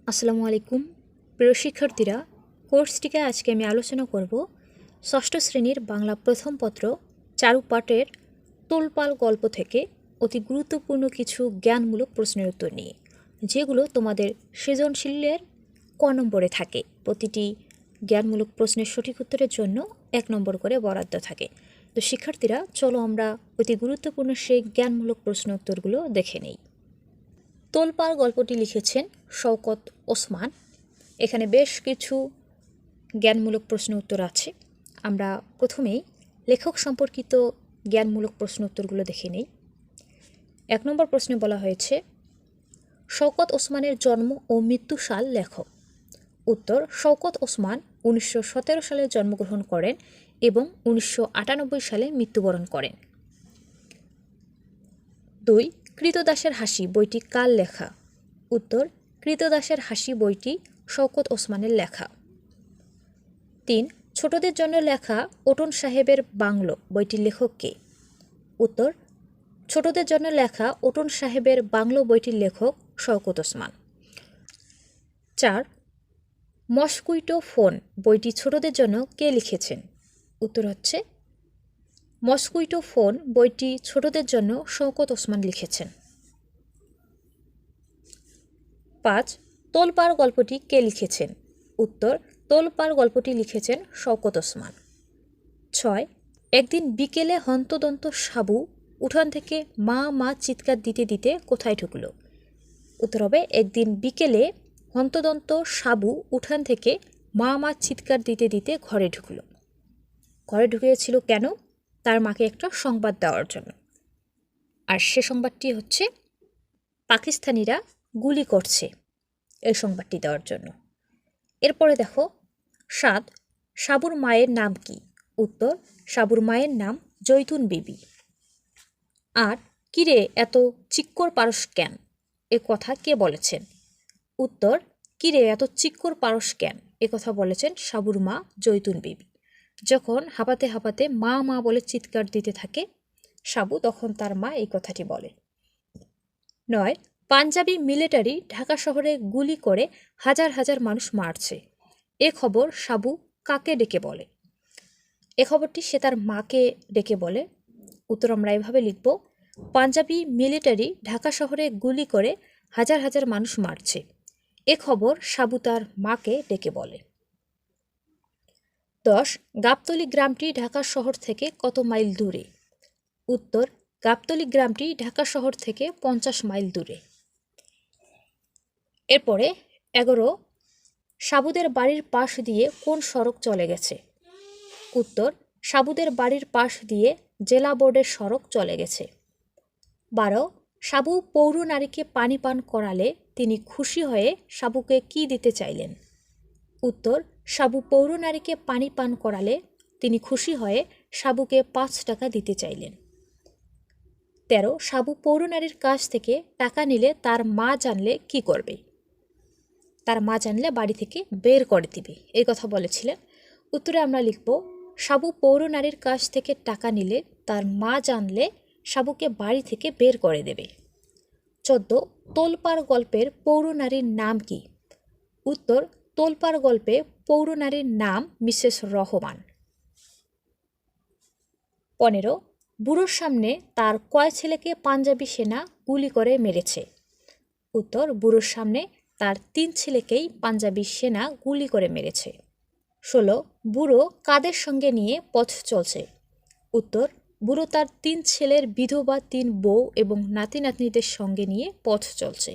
আসসালামু আলাইকুম প্রিয় শিক্ষার্থীরা, কোর্সটিকে আজকে আমি আলোচনা করব ষষ্ঠ শ্রেণীর বাংলা প্রথম পত্র চারুপাঠের তোলপাল গল্প থেকে অতি গুরুত্বপূর্ণ কিছু জ্ঞানমূলক প্রশ্নের উত্তর নিয়ে, যেগুলো তোমাদের সৃজনশীলের ক নম্বরে থাকে। প্রতিটি জ্ঞানমূলক প্রশ্নের সঠিক উত্তরের জন্য 1 নম্বর করে বরাদ্দ থাকে। তো শিক্ষার্থীরা, চলো আমরা অতি গুরুত্বপূর্ণ সেই জ্ঞানমূলক প্রশ্ন উত্তরগুলো দেখে নেই। তোলপাড় গল্পটি লিখেছেন শওকত ওসমান। এখানে বেশ কিছু জ্ঞানমূলক প্রশ্ন উত্তর আছে। আমরা প্রথমেই লেখক সম্পর্কিত জ্ঞানমূলক প্রশ্ন উত্তরগুলো দেখে নেই। 1 নম্বর প্রশ্নে বলা হয়েছে, শওকত ওসমানের জন্ম ও মৃত্যু সাল লেখো। উত্তর, শওকত ওসমান 1917 সালে জন্মগ্রহণ করেন এবং 1998 সালে মৃত্যুবরণ করেন। 2. কৃতদাসের হাসি বইটি কার লেখা? উত্তর, কৃতদাসের হাসি বইটি শওকত ওসমানের লেখা। 3. ছোটদের জন্য লেখা ওটন সাহেবের বাংলো বইটির লেখক কে? উত্তর, ছোটদের জন্য লেখা ওটন সাহেবের বাংলো বইটির লেখক শওকত ওসমান। 4. মস্কুইটো ফোন বইটি ছোটদের জন্য কে লিখেছেন? উত্তর হচ্ছে, মস্কুইটো ফোন বইটি ছোটদের জন্য শওকত ওসমান লিখেছেন। 5. তোলপাড় গল্পটি কে লিখেছেন? উত্তর, তোলপাড় গল্পটি লিখেছেন শওকত ওসমান। 6. একদিন বিকেলে হন্তদন্ত সাবু উঠান থেকে মা মা চিৎকার দিতে দিতে কোথায় ঢুকল? উত্তর হবে, একদিন বিকেলে হন্তদন্ত সাবু উঠান থেকে মা মা চিৎকার দিতে দিতে ঘরে ঢুকল। ঘরে ঢুকেছিল কেন? তার মাকে একটা সংবাদ দেওয়ার জন্য। আর সে সংবাদটি হচ্ছে, পাকিস্তানিরা গুলি করছে, এই সংবাদটি দেওয়ার জন্য। এরপরে দেখো, 7. সাবুর মায়ের নাম কি? উত্তর, সাবুর মায়ের নাম জৈতুন বিবি। 8. কিরে এত চিক্কর পারস কেন? এ কথা কে বলেছেন? উত্তর, কিরে এত চিক্কর পারস কেন? এ কথা বলেছেন সাবুর মা জৈতুন বিবি। যখন হাঁপাতে হাঁপাতে মা মা বলে চিৎকার দিতে থাকে সাবু, তখন তার মা এই কথাটি বলে। 9. পাঞ্জাবি মিলিটারি ঢাকা শহরে গুলি করে হাজার হাজার মানুষ মারছে, এ খবর সাবু কাকে ডেকে বলে? এ খবরটি সে তার মাকে ডেকে বলে। উত্তর আমরা এভাবে লিখব, পাঞ্জাবি মিলিটারি ঢাকা শহরে গুলি করে হাজার হাজার মানুষ মারছে, এ খবর সাবু তার মাকে ডেকে বলে। 10. গাবতলী গ্রামটি ঢাকা শহর থেকে কত মাইল দূরে? উত্তর, গাবতলী গ্রামটি ঢাকা শহর থেকে 50 মাইল দূরে। এরপরে 11. সাবুদের বাড়ির পাশ দিয়ে কোন সড়ক চলে গেছে? উত্তর, সাবুদের বাড়ির পাশ দিয়ে জেলা বোর্ডের সড়ক চলে গেছে। 12. সাবু পৌর নারীকে পানি পান করালে তিনি খুশি হয়ে সাবুকে কি দিতে চাইলেন? উত্তর, সাবু পৌর নারীকে পানি পান করালে তিনি খুশি হয়ে সাবুকে 5 টাকা দিতে চাইলেন। 13. সাবু পৌর নারীর কাছ থেকে টাকা নিলে তার মা জানলে কি করবে? তার মা জানলে বাড়ি থেকে বের করে দিবে, এই কথা বলেছিলেন। উত্তরে আমরা লিখব, সাবু পৌর নারীর কাছ থেকে টাকা নিলে তার মা জানলে সাবুকে বাড়ি থেকে বের করে দেবে। 14. তোলপাড় গল্পের পৌর নারীর নাম কি? উত্তর, তোলপাড় গল্পে পৌর নারীর নাম মিসেস রহমান। 15. বুড়োর সামনে তার কয় ছেলেকে পাঞ্জাবি সেনা গুলি করে মেরেছে? উত্তর, বুড়োর সামনে তার 3 ছেলেকেই পাঞ্জাবি সেনা গুলি করে মেরেছে। 16. বুড়ো কাদের সঙ্গে নিয়ে পথ চলছে? উত্তর, বুড়ো তার 3 ছেলের বিধবা 3 বউ এবং নাতি নাতনিদের সঙ্গে নিয়ে পথ চলছে।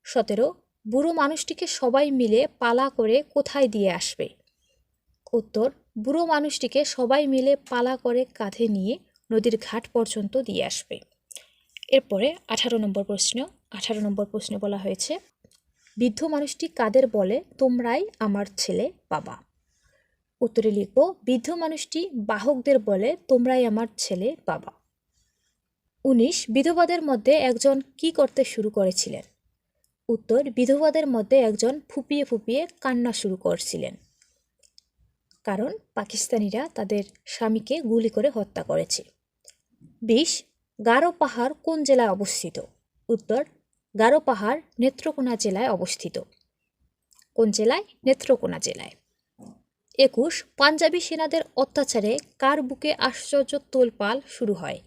17. বুড়ো মানুষটিকে সবাই মিলে পালা করে কোথায় দিয়ে আসবে? উত্তর, বুড়ো মানুষটিকে সবাই মিলে পালা করে কাঁধে নিয়ে নদীর ঘাট পর্যন্ত দিয়ে আসবে। এরপরে 18 নম্বর প্রশ্ন। 18 নম্বর প্রশ্নে বলা হয়েছে, বৃদ্ধ মানুষটি কাদের বলে তোমরাই আমার ছেলে বাবা? উত্তরে লিখব, বৃদ্ধ মানুষটি বাহকদের বলে তোমরাই আমার ছেলে বাবা। 19. বিধবাদের মধ্যে একজন কি করতে শুরু করেছিলেন? উত্তর, বিধবাদের মধ্যে একজন ফুপিয়ে ফুপিয়ে কান্না শুরু করছিলেন, কারণ পাকিস্তানিরা তাদের স্বামীকে গুলি করে হত্যা করেছে। 20. গারো পাহাড় কোন জেলায় অবস্থিত? উত্তর, গারো পাহাড় নেত্রকোনা জেলায় অবস্থিত। কোন জেলায়? নেত্রকোনা জেলায়। 21 পাঞ্জাবি সেনাদের অত্যাচারে কার বুকে আশ্চর্য তোলপাল শুরু হয়?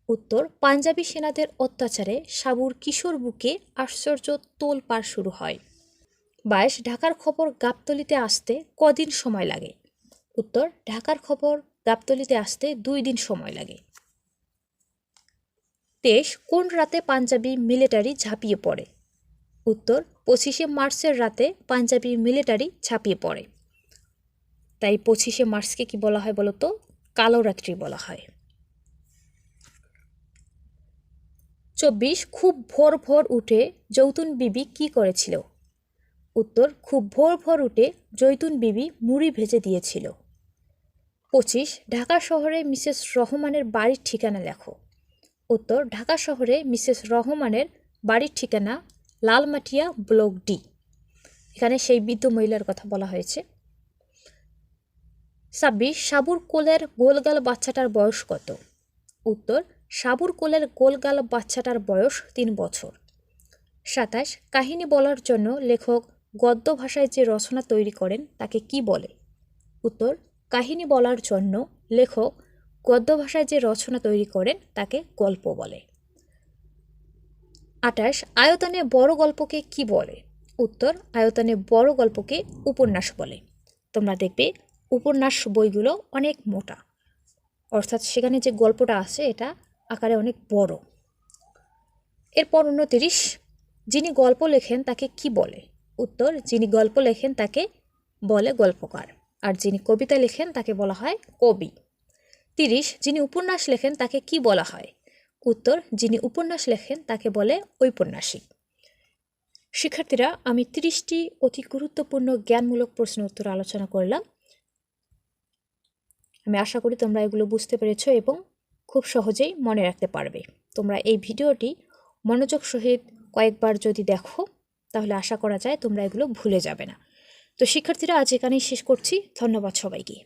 উত্তর পাঞ্জাবি সেনাদের অত্যাচারে সাবুর কিশোর বুকে আশ্চর্য তোলপাড় শুরু হয়। 22 ঢাকার খবর গাবতলীতে আসতে কদিন সময় লাগে? উত্তর ঢাকার খবর গাবতলীতে আসতে 2 দিন সময় লাগে। 23 কোন রাতে পাঞ্জাবি মিলিটারি ঝাঁপিয়ে পড়ে? উত্তর 25শে মার্চের রাতে পাঞ্জাবি মিলিটারি ঝাঁপিয়ে পড়ে। তাই 25শে মার্চকে কি বলা হয় বলতো? কালো রাত্রি বলা হয়। 24 খুব ভোর ভোর উঠে জৈতুন বিবি কি করেছিল? উত্তর খুব ভোর ভোর উঠে জৈতুন বিবি মুড়ি ভেজে দিয়েছিল। 25 ঢাকা শহরে মিসেস রহমানের বাড়ির ঠিকানা লেখো। উত্তর ঢাকা শহরে মিসেস রহমানের বাড়ির ঠিকানা লালমাটিয়া ব্লক ডি। এখানে সেই বৃদ্ধ মহিলার কথা বলা হয়েছে। 26 সাবুর কোলের গোলগাল বাচ্চাটার বয়স কত? উত্তর সাবুর কোলের গোলগাল বাচ্চাটার বয়স 3 বছর। 27 কাহিনী বলার জন্য লেখক গদ্য ভাষায় যে রচনা তৈরি করেন তাকে কি বলে? উত্তর কাহিনী বলার জন্য লেখক গদ্য ভাষায় যে রচনা তৈরি করেন তাকে গল্প বলে। 28 আয়তনে বড় গল্পকে কি বলে? উত্তর আয়তনে বড় গল্পকে উপন্যাস বলে। তোমরা দেখবে উপন্যাস বইগুলো অনেক মোটা, অর্থাৎ সেখানে যে গল্পটা আছে এটা আকারে অনেক বড়। এরপর 29 যিনি গল্প লেখেন তাকে কি বলে? উত্তর যিনি গল্প লেখেন তাকে বলে গল্পকার, আর যিনি কবিতা লেখেন তাকে বলা হয় কবি। 30 যিনি উপন্যাস লেখেন তাকে কি বলা হয়? উত্তর যিনি উপন্যাস লেখেন তাকে বলে ঔপন্যাসিক। শিক্ষার্থীরা, আমি 30টি অতি গুরুত্বপূর্ণ জ্ঞানমূলক প্রশ্ন উত্তর আলোচনা করলাম। আমি আশা করি তোমরা এগুলো বুঝতে পেরেছো এবং খুব সহজেই মনে রাখতে পারবে। তোমরা এই ভিডিওটি মনোযোগ সহিত কয়েকবার যদি দেখো তাহলে আশা করা যায় তোমরা এগুলো ভুলে যাবে না। তো শিক্ষার্থীরা, আজ এখানেই শেষ করছি। ধন্যবাদ সবাইকে।